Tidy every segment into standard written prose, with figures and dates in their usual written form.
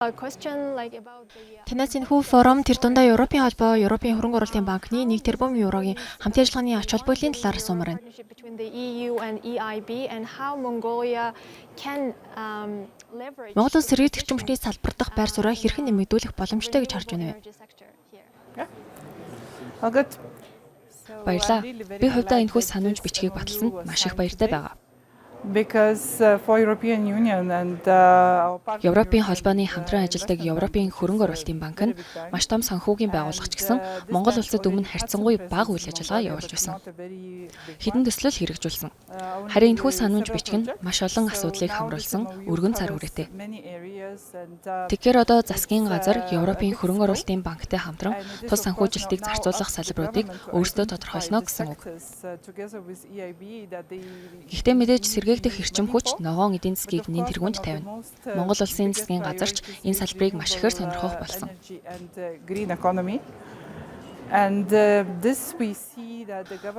Танаас энэхүү форум тэр дундаа Европын холбоо, Европын хөрөнгө оруулалтын банкны 1 тэрбум еврогийн хамт ажиллагааны ач холбогдлын талаар асуумаар байна. Монгол улс сэргийгдэх эрчим хүчний салбар дахь байр сууриа хэрхэн нэмэгдүүлэх боломжтой гэж харж байна вэ? Баярлалаа. Би хувьдаа энэхүү санамж бичгийг баталсанд маш их баяртай байгаа. Европын холбооны хамтран ажилладаг Европын хөрөнгө оруулалтын банк нь маш том санхүүгийн байгууллага ч гэсэн Монгол улсад өмнө харьцангуй бага үйл ажиллагаа явуулж байсан. Хэдэн төслөл хэрэгжүүлсэн. Харин энэхүү санамж бичиг нь маш олон асуудлыг хамруулсан өргөн цар хүрээтэй. Тэгэхээр одоо засгийн газар Европын хөрөнгө оруулалтын банктай хамтран тус санхүүжилтийг зарцуулах салбаруудыг өөрсдөө тодорхойлно гэсэн үг. Гэхдээ мэдээж сэргээгдэх эрчим хүч ногоон эдийн засгийг нэн тэргуунд тавина. Монгол улсын засгийн газарч энэ салбарыг маш ихээр сонирхох болсон.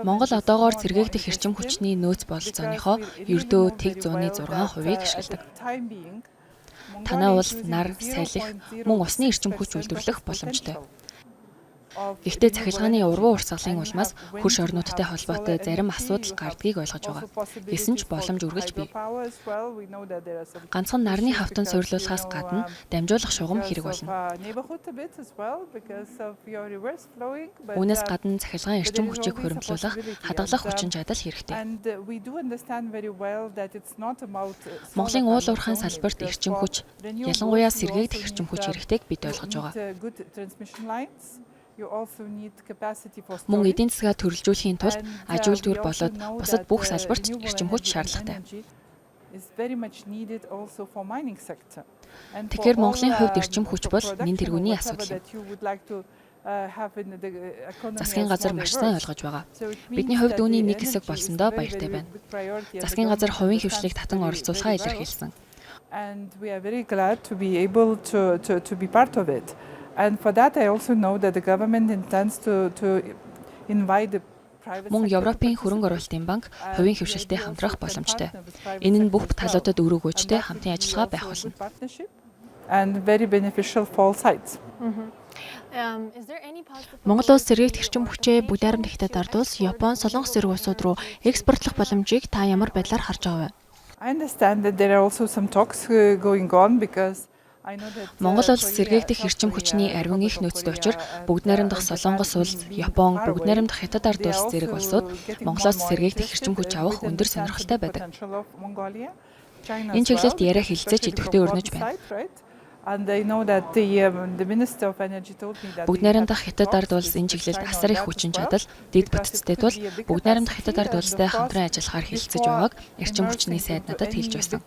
Монгол одоогоор сэргээгдэх эрчим хүчний нөөц бололцооныхоо ердөө тэг 106%-ийг ашигладаг. Танай улс нар, салхи, мөн усны эрчим хүч үйлдвэрлэх боломжтой. Гэхдээ цахилгааны ургуу урсгалын улмаас хөрш орнуудтай холбоотой зарим асуудал гардгийг ойлгож байгаа. Гэсэн ч боломж үргэлж бий. Ганцхан нарны хавтан суйрлуулахаас гадна дамжуулах шугам хэрэг болно. Үүнээс гадна цахилгаан эрчим хүчийг хуримтлуулах хадгалах хүчин чадал хэрэгтэй. Монголын уул уурхайн салбарт эрчим хүч, ялангуяа сэргээгдэх эрчим хүч хэрэгтэйг бид ойлгож байгаа. Мөн эдийн засгаа төрөлжүүлэхийн тулд аж үйлдвэр болоод бусад бүх салбарт эрчим хүч шаардлагатай. Тэгэхээр Монголын хувьд эрчим хүч бол нэн тэргүүний асуудал юм. Засгийн газар маш сайн ойлгож байгаа. Бидний хувьд үүний нэг хэсэг болсондоо баяртай байна. Засгийн газар хувийн хвшлийг татан оролцуулахаа илэрхийлсэн. And for that I also know that the government intends to invite the Мөн Европын хөрөнгө оруулалтын банк хувийн хвшилтэд хамтрах боломжтой. Энэ нь бүх талуудад үр өгөөжтэй хамтын ажиллагаа байх болно. And very beneficial for all sides. Монгол улс сэргээгдэх эрчим хүчээ бүгд найрамд ихтэй дардуулс Япон, Солонгос зэрэг улсууд руу экспортлох боломжийг та ямар байдлаар харж байгаа вэ? I understand that there are also some talks going on because Монгол улс сэргээгдэх эрчим хүчний ариун их нөөцтэй учир бүгд найрамдах Солонгос улс, Япон, бүгд найрамдах Хятад ард улс зэрэг улсууд Монголоос сэргээгдэх эрчим хүч авах өндөр сонирхолтой байдаг. Энэ чиглэлд яриа хэлэлцэж идэвхтэй өрнөж байна. Бүгд найрамдах Хятад ард улс энэ чиглэлд асар их хүчин чадал, дэд бүтцтэй тул бүгд найрамдах Хятад ард улстай хамтран ажиллахаар хэлэлцэж байгааг эрчим хүчний сайд надад хэлж байсан.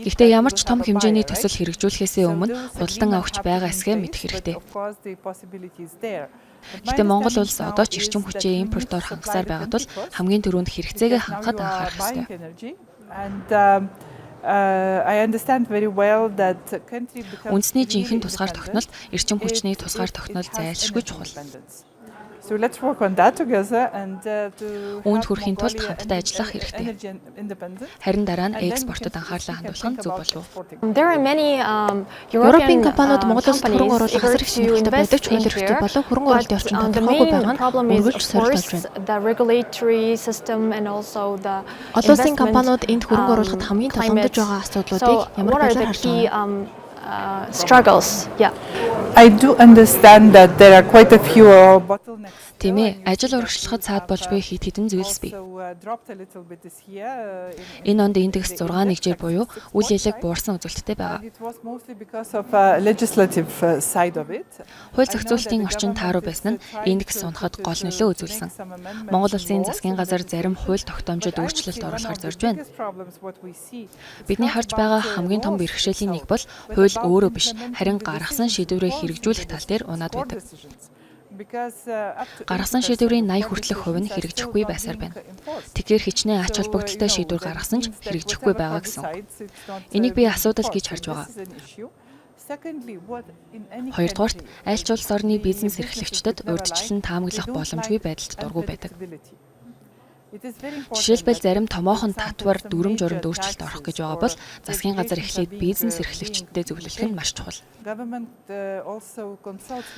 Гэхдээ ямар ч том хэмжээний төсөл хэрэгжүүлэхээс өмнө худалдан авахч байгаа эсгээ мэдэх хэрэгтэй. Гэхдээ Монгол улс одоо ч эрчим хүчээ импортоор хангасаар байгаа тул хамгийн түрүүнд хэрэгцээгээ хангахад анхаарах ёстой. Үндэсний жинхэнэ тусгаар тогтнолд эрчим хүчний тусгаар тогтнол зайлшгүй чухал. Үүнд хүрэхийн тулд хамтдаа ажиллах хэрэгтэй. Харин дараа нь экспортод анхаарлаа хандуулах нь зөв болов уу? Европын компаниуд Монгол улсад хөрөнгө оруулах асар их сонирхолтой байдаг ч хууль эрхтэй болон хөрөнгө оруулалтын орчин тодорхойгүй байгаа нь үргэлж сорилтолж байна. Олон улсын компаниуд энд хөрөнгө оруулахад хамгийн тулгамдж байгаа асуудлуудыг ямар байдлаар харж байгаа? Struggles. Yeah. I do understand that there are quite a few bottlenecks. Тиймээ, ажил урагшлахад цаад болж буй хэд хэдэн зүйлс бий. Энэ онд индекс 6 нэгжээр буюу үйл ялэг буурсан үзүүлэлттэй байгаа. Хууль зохицуулалтын орчин тааруу байсан нь индекс унахад гол нөлөө үзүүлсэн. Монгол улсын засгийн газар зарим хууль тогтоомжид өөрчлөлт оруулахар зорж байна. Бидний харж байгаа хамгийн том бэрхшээлийн нэг бол хууль өөрөө биш, харин гаргасан шийдвэрээ хэрэгжүүлэх тал дээр унаад байдаг. Гаргасан шийдвэрийн 80 хүртэлх хувь нь хэрэгжихгүй байсаар байна. Тэгэхээр хичнээн ач холбогдолтой шийдвэр гаргасан ч хэрэгжихгүй байгаа гэсэн үг. Энийг би асуудал гэж харж байгаа. Хоёрдугаарт, аль ч улс орны бизнес эрхлэгчдэд урьдчилан таамаглах боломжгүй байдалд дургүй байдаг. Жишээлбэл зарим томоохон татвар дүрм журамд өөрчлөлт орох гэж байгаа бол засгийн газар эхлээд бизнес эрхлэгчдэд зөвлөх нь маш чухал.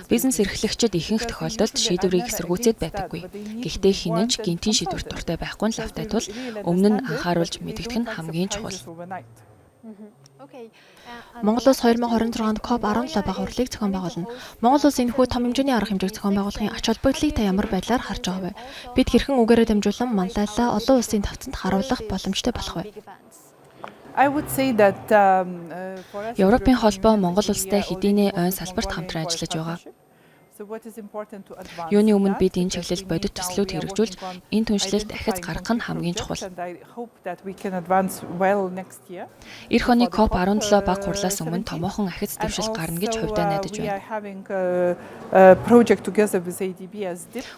Бизнес эрхлэгчид ихэнх тохиолдолд шийдвэрийг эсэргүүцээд байдаггүй. Гэхдээ хэн ч гинтийн шийдвэрт дуртай байхгүй нь лавтай тул өмнө нь анхааруулж мэдэгдэх нь хамгийн чухал. Монгол улс 2026 онд COP17 бага хурлыг зохион байгуулна. Монгол улс энэхүү том хэмжээний арга хэмжээг зохион байгуулахын ач холбогдлыг та ямар байдлаар харж байгаа вэ? Бид хэрхэн үгээрээ дамжуулан манлайлалаа олон улсын тавцанд харуулах боломжтой болох вэ? Европын холбоо Монгол улстай хэдийнэ ойн салбарт хамтран ажиллаж байгаа. Юуны өмнө бид энэ чиглэлд бодит төслүүд хэрэгжүүлж, энэ түншлэлд дахиж гаргах нь хамгийн чухал. Эх оны COP17 бага хурлаас өмнө томоохон ахиц дэвшил гарна гэж хувьдаа найдаж байна.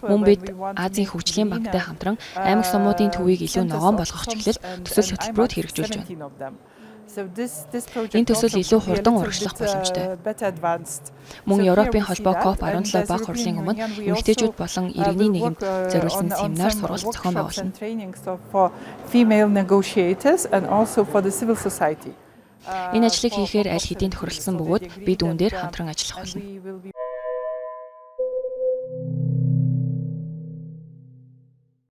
Мөн бид Азийн хөгжлийн банктай хамтран аймаг сумуудын төвийг илүү ногоон болгох чиглэл төсөл хөтөлбөрүүд хэрэгжүүлж байна. Энэ төсөл илүү хурдан урагшлах боломжтой. Мөн Европын холбоо COP17 бага хурлын өмнө эмэгтэйчүүд болон иргэний нийгэмд зориулсан семинар сургалт зохион байгуулна. Энэ ажлыг хийхээр аль хэдийн тохиролцсон бөгөөд бид үүн дээр хамтран ажиллах болно.